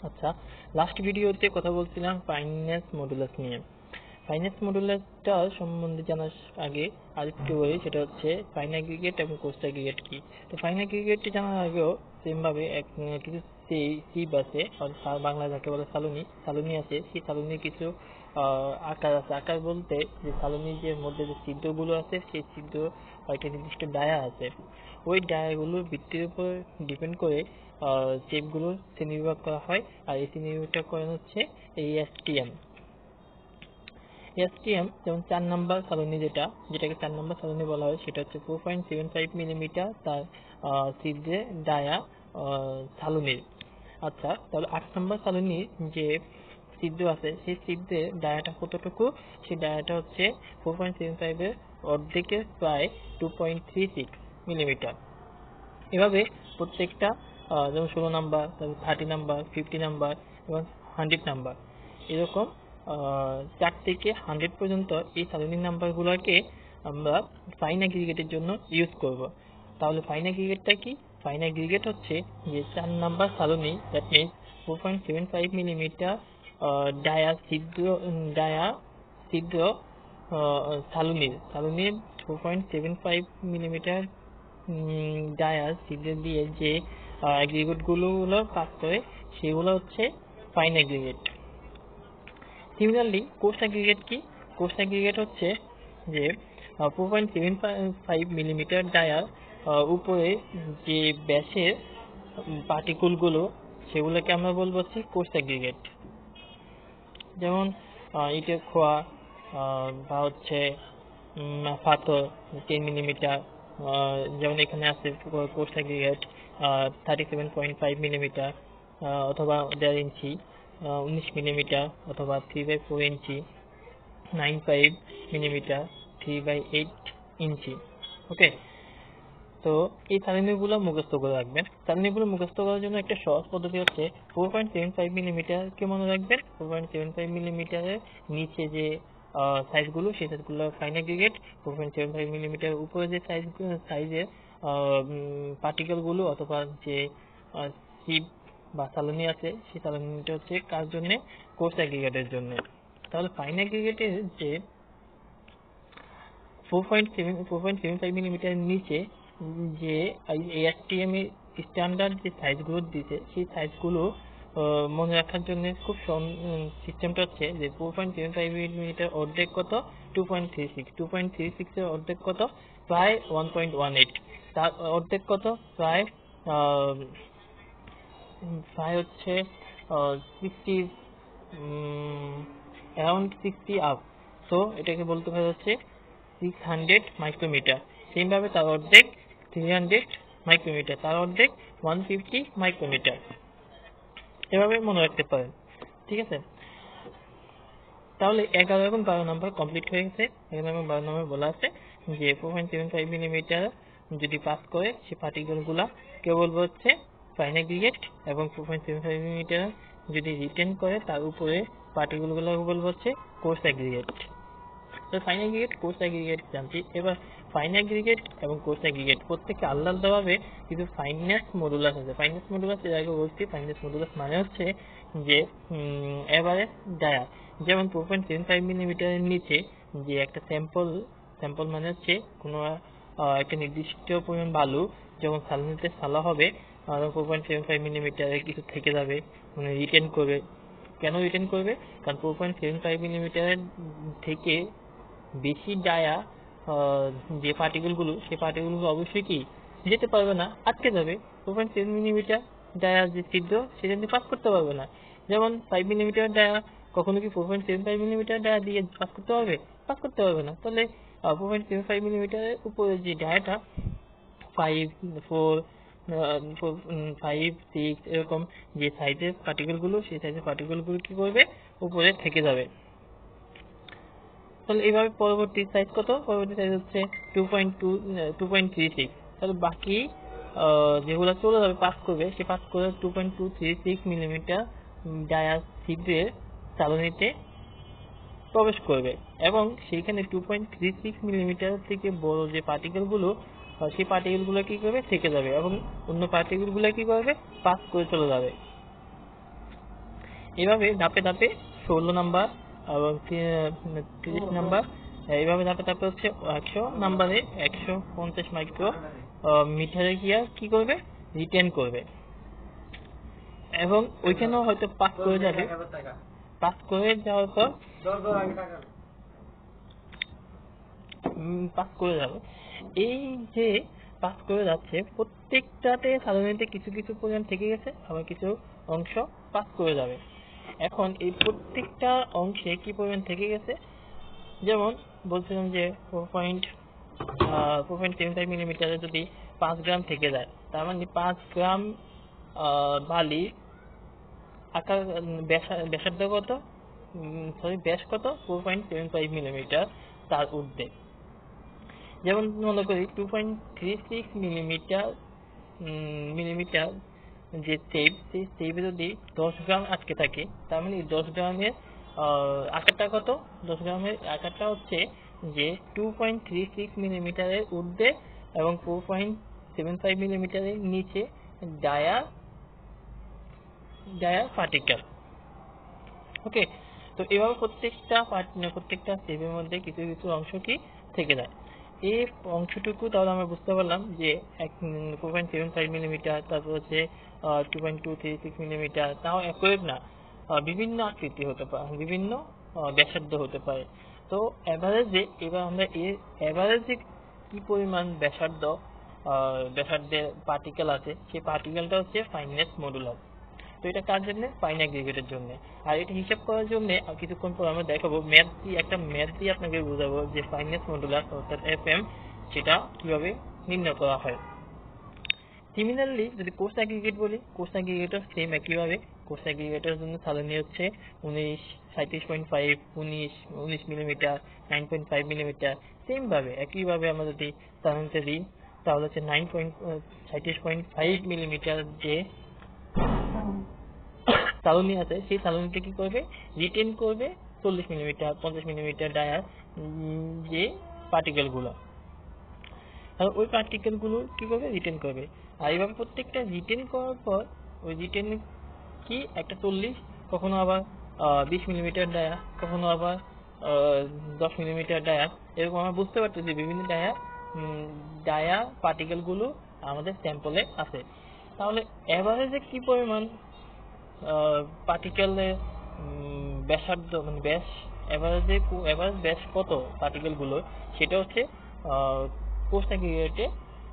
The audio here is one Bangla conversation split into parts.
আচ্ছা, লাস্ট ভিডিওতে কথা বলছিলাম ফাইনেন্স মডুলাস নিয়ে। ফাইনেন্স মডুলাসটা সম্বন্ধে জানার আগে আরেকটু বলি, সেটা হচ্ছে ফাইন অ্যাগ্রিগেট এবং কোস্ট অ্যাগ্রিগেট কি। তো ফাইন অ্যাগ্রিগেটটি জানার আগেও সেমভাবে কিছু সিপ আছে, বাংলা যাকে বলে সালুনি আছে। সেই সালুনির কিছু আকার আছে। আকার বলতে যে সালুনির যে মধ্যে যে ছিদ্রগুলো আছে, সেই ছিদ্র একটা নির্দিষ্ট ডায়া আছে। ওই ডায়াগুলোর ভিত্তির উপর ডিপেন্ড করে চেপগুলো শ্রেণীবিভাগ করা হয়। আর এই শ্রেণীবিভাগটা করা হচ্ছে এই এসটিএম। যেমন 4 নাম্বার সালনি, যেটাকে 4 নাম্বার সালনি বলা হয়, সেটা হচ্ছে 4.75 মিলিমিটার তার ছিদ্রে ডায়া সালনির। আচ্ছা, তাহলে 8 নাম্বার সালনির যে ছিদ্র আছে, সেই ছিদ্রের ডায়াটা কতটুকু? সেই ডায়াটা হচ্ছে 4.75 এর অর্ধেকের প্রায় 2.36 মিলিমিটার। এভাবে প্রত্যেকটা যেমন 16 নাম্বার, তারপর 30 নাম্বার, 50 নাম্বার এবং 100 নাম্বার, এরকম 4 থেকে 100 পর্যন্ত এই সালনি নাম্বারগুলোকে আমরা ফাইন অ্যাগ্রিগেটের জন্য ইউজ করব। তাহলে ফাইন অ্যাগ্রিগেটটা কি? ফাইন অ্যাগ্রিগেট হচ্ছে যে 4 নাম্বার সালনি, দ্যাট মিনস 4.75 মিলিমিটার ডায়া ছিদ্র সালনির 4.75 মিলিমিটার ডায়াস ছিদ্র দিয়ে যে অ্যাগ্রিগেট গুলো কাজ করে, সেগুলো হচ্ছে ফাইন অ্যাগ্রিগেট। সিমিলারলি কোস্ট অ্যাগ্রিগেট কি? কোস্ট অ্যাগ্রিগেট হচ্ছে যে 4.75 মিলিমিটার ডায়ার উপরে যে ব্যাসের পার্টিকুল গুলো, সেগুলোকে আমরা বলবো হচ্ছে কোস্ট অ্যাগ্রিগেট। যেমন ইটের খোয়া বা হচ্ছে পাথর 10 মিলিমিটার, যেমন এখানে আছে কোস্ট অ্যাগ্রিগেট 37.5 মিলিমিটার অথবা 1.5 ইঞ্চি, 19 মিলিমিটার অথবা 3/4 ইঞ্চি, 9.5 মিলিমিটার, 3/8 ইঞ্চি। ওকে, তো এই সারণীগুলো মুখস্থ করে রাখবেন। সারণীগুলো মুখস্থ করার জন্য একটা সহজ পদ্ধতি হচ্ছে 4.75 মিলিমিটার কে মনে রাখবেন। 4.75 মিলিমিটারের নিচে যে সাইজগুলো, সেই সাইজগুলো ফাইন অ্যাগ্রিগেট। 4.75 মিলিমিটার উপরে যে সাইজের পার্টিকেল গুলো অথবা যে সিপ বা সালনি আছে, সেই সালনিটা হচ্ছে কার জন্য? কোস্ট অ্যাগ্রিগেটের জন্য। তাহলে ফাইন অ্যাগ্রিগেটের যে 4.75 মিলিমিটার নিচে যে এএসটিএম এর স্ট্যান্ডার্ড যে সাইজগুলো দিতে, সেই সাইজগুলো মনে রাখার জন্য খুব সিস্টেমটা হচ্ছে যে 4.75 মিলিমিটার অর্ধেক কত? 2.36। 2.36 এর অর্ধেক কত? প্রায় 1.18। তার অর্ধেক কত? প্রায় হচ্ছে 60, অ্যারাউন্ড 60 আপ। তো এটাকে বলতে পারা হচ্ছে 600 মাইক্রোমিটার। সেম ভাবে তার অর্ধেক 300 মাইক্রোমিটার, তার অর্ধেক 150 মাইক্রোমিটার। এভাবে মনে রাখতে পারেন, ঠিক আছে? তাহলে 11 এবং 12 নম্বর কমপ্লিট হয়ে গেছে। 11 এবং 12 নম্বর বলা আছে যে 4.75 মিলিমিটার যদি পাস করে, সে পার্টিকেল গুলা কে বলবো হচ্ছে ফাইন অ্যাগ্রিগেট, এবং 4.75 মিলিমিটার যদি রিটেন করে, তার উপরে পার্টিকেল গুলো বলবো হচ্ছে কোস্ট অ্যাগ্রিগেট। তো ফাইন অ্যাগ্রিগেট, কোস্ট অ্যাগ্রিগেট জানছি। এবার ফাইন অ্যাগ্রিগেট এবং কোস্ট অ্যাগ্রিগেট প্রত্যেককে আলাদা আলাদাভাবে কিছু ফাইনেন্স মডুলাস আছে। ফাইনেন্স মডুলাস এর আগে বলছি, ফাইনেন্স মডুলাস মানে হচ্ছে যে এভারেজ ডায়া। যেমন 4.75 মিলিমিটারের নিচে যে একটা স্যাম্পল মানে হচ্ছে কোনো একটা নির্দিষ্ট পরিমাণ বালু যখন সালনিতে সালা হবে, 4.75 মিলিমিটারের কিছু থেকে যাবে, মানে রিটেন করবে। কেন রিটেন করবে? কারণ 4.75 মিলিমিটারের থেকে বেশি ডায়া যে পার্টিকেল গুলো, সেই পার্টিকেল গুলো অবশ্যই কি যেতে পারবে না, আটকে যাবে। 4.7 মিলিমিটার ডায়া যে ছিদ্র, সেটা দিয়ে পাস করতে পারবে না। যেমন 5 মিলিমিটার ডায়া কখনো কি 4.75 মিলিমিটার ডায়া দিয়ে পাস করতে পারবে? পাস করতে পারবে না। তাহলে 4.75 মিলিমিটারের উপরে যে ডায়াটা 5, 4, 5, 6 এরকম যে সাইজের পার্টিকেল গুলো, সেই সাইজের পার্টিকেল গুলো কি করবে? উপরে থেকে যাবে। তাহলে এইভাবে পরবর্তী সাইজ কত? পরবর্তী সাইজ হচ্ছে 2.36। তাহলে বাকি যেগুলো চলে যাবে, পাস করবে, সে পাস করে 2.236 মিলিমিটার ডায়া ছিদ্রের চালনীতে প্রবেশ করবে, এবং সেইখানে 2.36 মিলিমিটার থেকে বড় যে পার্টিকেল গুলো, সেই পার্টিকেল গুলো কি করবে? থেকে যাবে, এবং অন্য পার্টিকেল গুলো কি করবে? পাস করে চলে যাবে। এভাবে ধাপে ধাপে 16 নাম্বার এবং 30 নাম্বার, এইভাবে ধাপে ধাপে হচ্ছে 100 নাম্বারে 150 মাইক্রো মিটারে গিয়া কি করবে, রিটেন করবে এবং ওইখানেও হয়তো পাস করে যাবে। পাস করে যাওয়ার পর এই যে পাস করে যাচ্ছে, প্রত্যেকটাতে সাধারণত কিছু কিছু পরিমাণ থেকে গেছে, আবার কিছু অংশ পাস করে যাবে। এখন এই প্রত্যেকটা অংশে কি পরিমাণ থেকে গেছে, যেমন বলছিলাম যে 4.75 মিলিমিটারে যদি 5 গ্রাম থেকে যায়, তার মানে 5 গ্রাম বালি আকার ব্যাসার্ধ কত, ব্যাস কত, 4.75 মিলিমিটার, তার ঊর্ধ্বে। যেমন মনে করি 2.36 মিলিমিটার যে টেপ, সেই টেপে যদি 10 গ্রাম আটকে থাকে, তার মানে 10 গ্রামের আকারটা কত, 10 গ্রামের আকারটা হচ্ছে যে 2.36 মিলিমিটারের ঊর্ধ্বে এবং 4.75 মিলিমিটারের নিচে ডায়া পার্টিকেল। ওকে, তো এভাবে প্রত্যেকটা স্টেপের মধ্যে কিছু কিছু অংশ কি থেকে যায়। এই অংশটুকু তাহলে আমরা বুঝতে পারলাম যে 4.75 মিলিমিটার, তারপর হচ্ছে 2.236 মিলিমিটার, তাও একই না, বিভিন্ন আকৃতি হতে পারে, বিভিন্ন ব্যাসার্ধ হতে পারে। তো এভারেজে এবার আমরা এর এভারেজে কি পরিমাণ ব্যাসার্ধের পার্টিকেল আছে, সেই পার্টিকেলটা হচ্ছে ফাইননেস মডুলাস। তো এটা কার জন্য, ফাইন অ্যাগ্রিগেটের জন্য। আর এটা হিসাব করার জন্য কিছুক্ষণ পর আমরা দেখাবো একটা ম্যাথ দিয়ে আপনাকে বোঝাবো যে ফাইননেস মডুলাস অর্থাৎ এফএম সেটা কিভাবে নির্ণয় করা হয়। সিমিলারলি যদি কোর্স অ্যাগ্রিগেট বলি, কোর্স অ্যাগ্রিগেটর সেম একইভাবে। কোর্স অ্যাগ্রিগেটের জন্য সালনি হচ্ছে 19, 37.5, 19 মিলিমিটার, 9.5 মিলিমিটার। সেম ভাবে একইভাবে আমরা যদি সালনিতে দিই, তাহলে হচ্ছে 37.5 মিলিমিটার যে সালনি আছে, সেই সালনিতে কি করবে, রিটেন করবে 40 মিলিমিটার, 50 মিলিমিটার ডায়ার যে পার্টিকেল গুলো, আর ওই পার্টিকেল গুলো কি করবে, রিটেন করবে। আর এইভাবে প্রত্যেকটা রিটেন করার পর ওই রিটেন কি একটা 40, কখনো আবার 20 মিলিমিটার ডায়া, কখনো আবার 10 মিলিমিটার ডায়া, এরকম আমরা বুঝতে পারতেছি বিভিন্ন ডায়া পার্টিকেল গুলো আমাদের স্যাম্পলে আছে। তাহলে এভারেজে কি পরিমাণ পার্টিকেলের ব্যাসার্ধ, মানে ব্যাস, এভারেজ ব্যাস কত পার্টিকেল গুলো, সেটা হচ্ছে কোর্স অ্যাগ্রিগেটে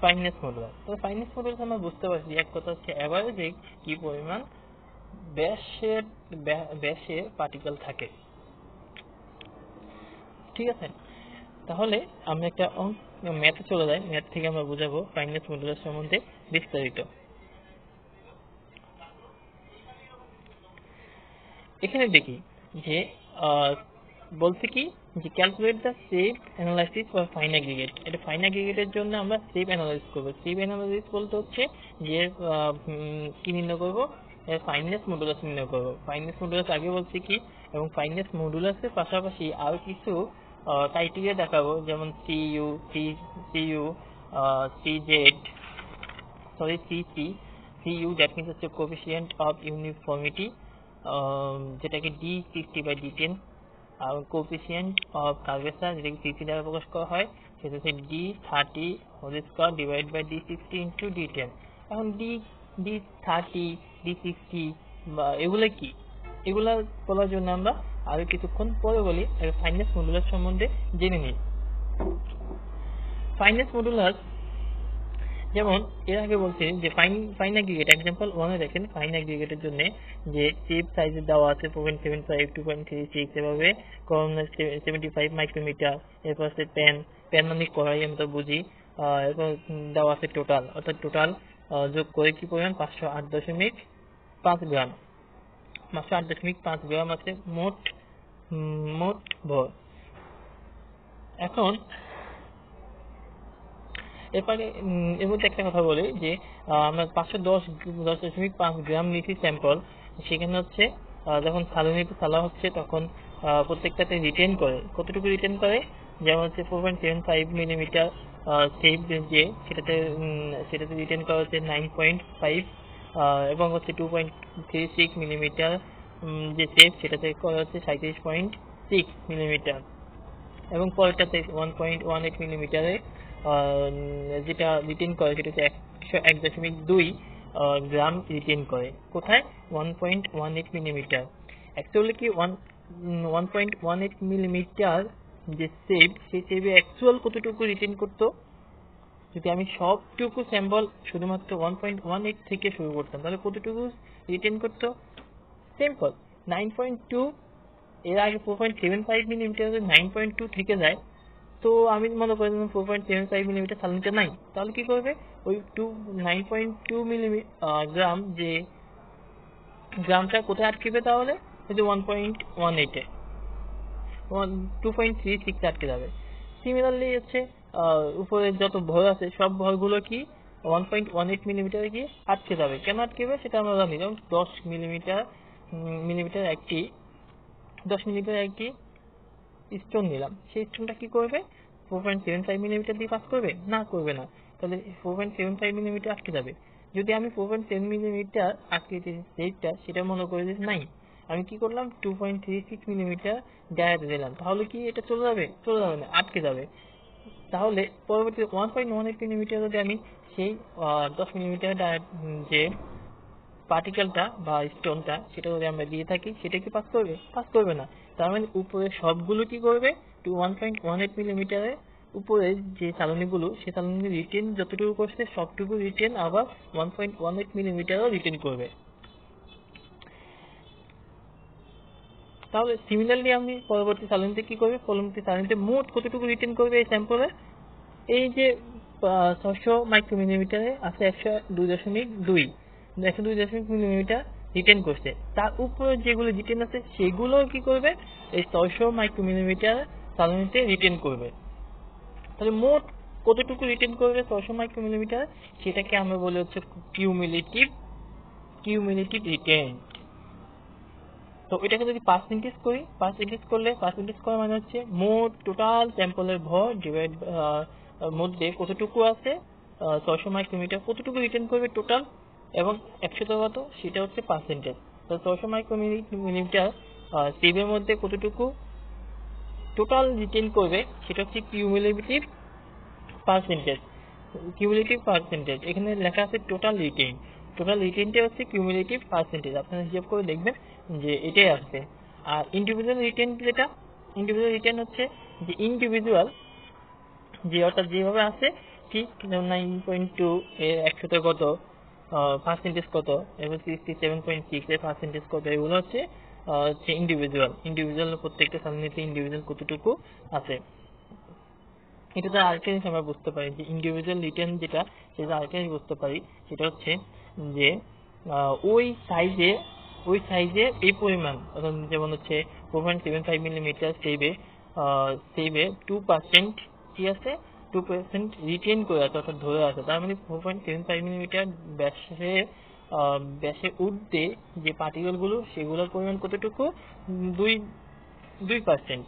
ফাইননেস মডুলাস। তো ফাইননেস মডুলাস আমরা বুঝতে পারছি, এক কথা হচ্ছে এভারেজে কি পরিমাণ ব্যাসের পার্টিকেল থাকে। ঠিক আছে, তাহলে আমরা একটা ম্যাথে চলে যাই, ম্যাথ থেকে আমরা বুঝাবো ফাইননেস মডুলাস সম্বন্ধে বিস্তারিত। এখানে দেখি যে বলছে কি যে calculate the step analysis for fine aggregate. এটা ফাইন অ্যাগ্রিগেটের জন্য আমরা স্টেপ অ্যানালাইসিস করব। স্টেপ অ্যানালাইসিস বলতে হচ্ছে যে কি নির্ণয় করব, ফাইননেস মডুলাস নির্ণয় করব। ফাইননেস মডুলাস আগে বলছি কি, এবং ফাইননেস মডুলাসের পাশাপাশি আরো কিছু ক্রাইটেরিয়া দেখাবো, যেমন CU, CZ, CU that means হচ্ছে কোএফিসিয়েন্ট অফ ইউনিফর্মিটি, যেটাকে D60/D10, আর কোএফিসিয়েন্ট অফ কার্ভেচার যেটাকে সিসি দ্বারা প্রকাশ করা হয়, সেটা হচ্ছে D30 whole square divide by D60 into D10। এখন D30, D60 বা এগুলা কি, এগুলা বলার জন্য আমরা আরো কিছুক্ষণ পরে বলি, ফাইননেস মডুলাস সম্বন্ধে জেনে নিই। ফাইননেস মডুলাস যেমন এর আগে বলছি যে ফাইন অ্যাগ্রিগেট এক্সাম্পল 1 এ দেখেন, ফাইন অ্যাগ্রিগেটের জন্য যে চিপ সাইজের দেওয়া আছে 4.75, 2.36, এভাবে কর্নার 75 মাইক্রোমিটার, এরপর আছে প্যান মানে কড়াই, আমরা তো বুঝি। এরপর দেওয়া আছে টোটাল, অর্থাৎ টোটাল যোগ করে কি পরিমাণ, 508.5 গ্রাম, 508.5 গ্রাম আছে মোট ভর। এখন এরপরে এর মধ্যে একটা কথা বলি যে আমরা 510.5 গ্রাম নিয়েছি স্যাম্পল, সেখানে হচ্ছে যখন সালনিতে সালা হচ্ছে তখন প্রত্যেকটাতে রিটেন করে, কতটুকু রিটেন করে, যেমন হচ্ছে 4.75 মিলিমিটার সেভ যে সেটাতে রিটেন করা হচ্ছে 9.5, এবং হচ্ছে 2.36 মিলিমিটার যে সেভ সেটাতে করা হচ্ছে 37.6 মিলিমিটার, এবং পরেরটাতে 1.18 মিলিমিটারে যেটা রিটেন করে সেটা হচ্ছে 101.2 গ্রাম রিটেন করে। কোথায়? 1.18 মিলিমিটার। অ্যাকচুয়ালি কি 1.18 মিলিমিটার যে সেভ, সেই সেভে অ্যাকচুয়াল কতটুকু রিটেন করতো? যদি আমি সবটুকু স্যাম্পল শুধুমাত্র 1.18 থেকে শুরু করতাম তাহলে কতটুকু রিটেন করতো? সিম্পল 9.2। এর আগে 4.75 মিলিমিটার 9.2 থেকে যায়, তো আমি মনে করি 4.75 মিলিমিটার সালনিটা নাই, তাহলে কি করবে? ওই 9.2 গ্রাম যে গ্রামটা কোথায় আটকেবে? তাহলে ওই যে 1.18 এ 2.36 আটকে যাবে। সিমিলারলি হচ্ছে উপরে যত ভর আছে সব ভরগুলো কি 1.18 মিলিমিটারে গিয়ে আটকে যাবে। কেন আটকেবে সেটা আমরা জানি। যেমন 10 মিলিমিটার একটি 10 মিলিমিটার একটি স্টোন নিলাম, সেই স্টোনটা কি করবে? 4.75 মিলিমিটার দিয়ে পাস করবে? না, করবে না। তাহলে 4.75 মিলিমিটার আটকে যাবে। যদি আমি 4.7 মিলিমিটার আটকে যে সেটটা সেটা মনে করে যে নাই, আমি কি করলাম 2.36 মিলিমিটার ডায়াতে দিলাম, তাহলে কি এটা চলে যাবে? চলে যাবে না, আটকে যাবে। তাহলে পরবর্তী 1.18 মিলিমিটার যদি আমি সেই 10 মিলিমিটার যে পার্টিকেলটা বা স্টোনটা সেটা যদি আমরা দিয়ে থাকি, সেটা কি পাস করবে? পাস করবে না। তার মানে উপরে সবগুলো কি করবে? 1.18 মিলিমিটারের উপরে যে চালনীগুলো, সে চালনী রিটেন যতটুকু করছে সবটুকু রিটেন আবার 1.18 মিলিমিটারও রিটেন করবে। তাহলে সিমিলারলি আমি পরবর্তী চালনীতে কি করবে? পরবর্তী চালনীতে মোট কতটুকু রিটেন করবে এই স্যাম্পলে? এই যে 600 মাইক্রোমিলিমিটারে আছে 102.2 মিলিমিটার রিটেন করছে, তার উপরে যেগুলো রিটেন আছে সেগুলো কি করবে? এই 600 মাইক্রোমিলিমিটার চালনীতে রিটেন করবে। তাহলে মোট কতটুকু রিটেন করবে 600 মাইক্রোমিলিমিটার? সেটাকে আমরা বলি হচ্ছে কিউমুলেটিভ রিটেন। তো এটাকে যদি পার্সেন্টেজ করি, পার্সেন্টেজ করা মানে হচ্ছে মোট টোটাল স্যাম্পলের ভর ডিভাইড মধ্যে কতটুকু আছে 600 মাইক্রোমিটার কতটুকু রিটেন করবে টোটাল, এবং 100 কত সেটা হচ্ছে পার্সেন্টেজ। তো 600 মাইক্রোমিটার সেভের মধ্যে কতটুকু টোটাল রিটেন করবে সেটা হচ্ছে কিউমুলেটিভ পার্সেন্টেজ। এখানে লেখা আছে টোটাল রিটেনটা হচ্ছে কিউমুলেটিভ পার্সেন্টেজ। আপনারা হিসাব করে দেখবেন যে এটাই আসছে। আর ইন্ডিভিজুয়াল রিটেন হচ্ছে যে ইন্ডিভিজুয়াল যে অর্থাৎ যেভাবে আছে ঠিক, যেমন 9.2 এর 100 কত, পার্সেন্টেজ কত, এবং 67.6 এর পার্সেন্টেজ কত, এগুলো হচ্ছে ইন্ডিভিজুয়াল প্রত্যেকটা সালনিতে ইন্ডিভিজুয়াল কতটুকু আছে। এটা তো আরেকটা জিনিস আমরা বুঝতে পারি যে ইন্ডিভিজুয়াল রিটেন যেটা, সেটা আরেকটা জিনিস বুঝতে পারি, সেটা হচ্ছে যে ওই সাইজে এই পরিমাণ, যেমন হচ্ছে 4.75 মিলিমিটার সেভে 2% কি আছে? 2% রিটেন করে আছে, অর্থাৎ ধরে আছে। তার মানে 4.75 মিলিমিটার ব্যাসে ঊর্ধ্বে যে পার্টিকেলগুলো সেগুলোর পরিমাণ কতটুকু? 2%।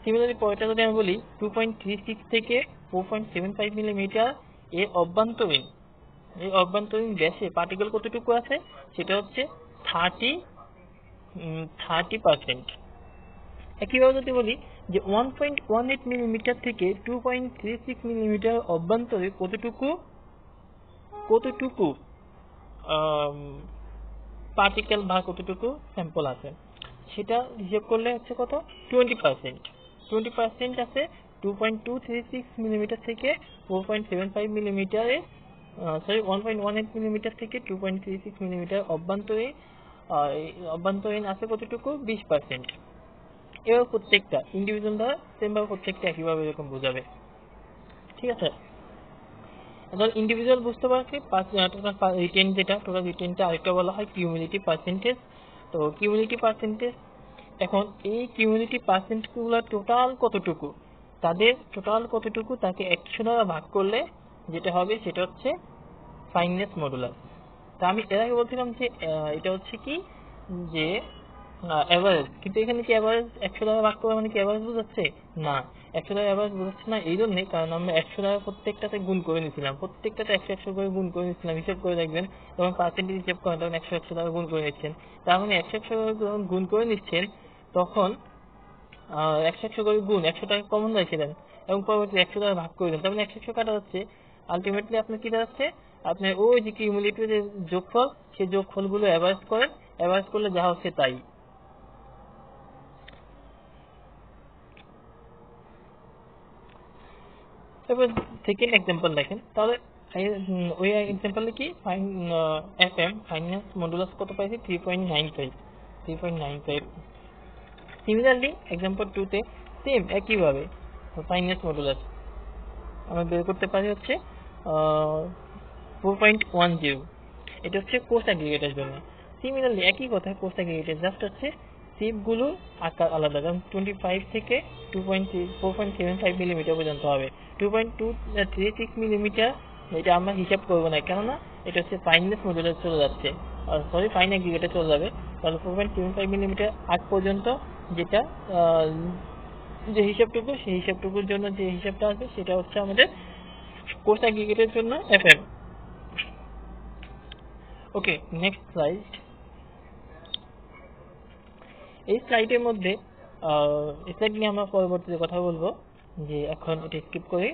সিমিলারলি পরেরটা যদি আমি বলি 2.36 থেকে 4.75 মিলিমিটার এর অভ্যন্তরীণ ব্যাসে পার্টিকেল কতটুকু আছে? সেটা হচ্ছে 30%। একইভাবে যদি বলি যে 1.18 মিলিমিটার থেকে 2.36 মিলিমিটার অভ্যন্তরে কতটুকু পার্টিকেল বা কতটুকু স্যাম্পল আছে, সেটা হিসাব করলে হচ্ছে কত? 20% আছে 2.236 মিলিমিটার থেকে 4.75 মিলিমিটারে, 1.18 মিলিমিটার থেকে 2.36 মিলিমিটার অভ্যন্তরীণ আছে কতটুকু? 20%। এবার প্রত্যেকটা ইন্ডিভিজুয়াল দ্বারা সেমভাবে প্রত্যেকটা একইভাবে এরকম বোঝাবে। ঠিক আছে, এখন ইন্ডিভিজুয়াল বুঝতে পারছি। টোটাল রিটেনটা আরেকটা বলা হয় কিউমুলেটিভ পার্সেন্টেজ। তো কিউমুলেটিভ পার্সেন্টেজ, এখন এই কিউমুলেটিভ পার্সেন্টেজগুলো টোটাল কতটুকু, তাকে 100 দ্বারা ভাগ করলে যেটা হবে সেটা হচ্ছে ফাইননেস মডুলাস। তা আমি এর আগে বলছিলাম যে এটা হচ্ছে কি, যে অ্যাভারেজ, কিন্তু এখানে কি অ্যাভারেজ 100 দ্বারা ভাগ করা মানে কি অ্যাভারেজ বোঝাচ্ছে? না, 100 দ্বারা অ্যাভারেজ বোঝাচ্ছে না এই জন্যে কারণ আমরা 100 দ্বারা প্রত্যেকটাতে গুণ করে নিয়েছিলাম, প্রত্যেকটাতে 100 করে গুণ করে নিয়েছিলাম। হিসাব করে দেখবেন যখন পার্সেন্টেজ হিসাব করেন তখন 100 দ্বারা গুণ করে নিচ্ছেন। তার মানে 100 যখন গুণ করে নিচ্ছেন তখন 100 করে গুণ 100 টাকা কমন রেখেছিলেন এবং পরবর্তী 100 দ্বারা ভাগ করে দেন, তার মানে 100 কাটা যাচ্ছে। আলটিমেটলি আপনার কি দাঁড়াচ্ছে, আপনার ওই যে কিউমুলেটিভ যে যোগফল, সেই যোগফলগুলো অ্যাভারেজ করেন, অ্যাভারেজ করলে যা হচ্ছে তাই। এবার সেকেন্ড এক্সাম্পল দেখেন তাহলে। ওই এক্সাম্পলে কি এফএম ফাইন্যান্স মডুলাস কত পাইছি? 3.95। সিমিলারলি এক্সাম্পল 2 তে সেম একইভাবে ফাইন্যান্স মডুলাস আমরা বের করতে পারি হচ্ছে 4.10। এটা হচ্ছে পোস্ট অ্যাগ্রিগেটের জন্য। সিমিলারলি একই কথা, পোস্ট অ্যাগ্রিগেটের জাস্ট হচ্ছে সিপগুলো আকার আলাদা, কারণ 25 থেকে 4.75 মিলিমিটার পর্যন্ত হবে। 2.236 মিলিমিটার এটা আমরা হিসাব করবো না, কেননা এটা হচ্ছে ফাইননেস মডুলে চলে যাচ্ছে, সরি ফাইন অ্যাগ্রিগেটে চলে যাবে। তাহলে 4.75 মিলিমিটার আগ পর্যন্ত যেটা যে হিসাবটুকু, সেই হিসাবটুকুর জন্য যে হিসাবটা আছে সেটা হচ্ছে আমাদের পোস্ট অ্যাগ্রিগেটের জন্য এফএম। ওকে, নেক্সট স্লাইড। এই স্লাইডের মধ্যে স্লাইড নিয়ে আমরা পরবর্তীতে কথা বলবো, যে এখন এটা স্কিপ করি।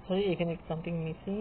সরি, এখানে সামথিং মিসিং।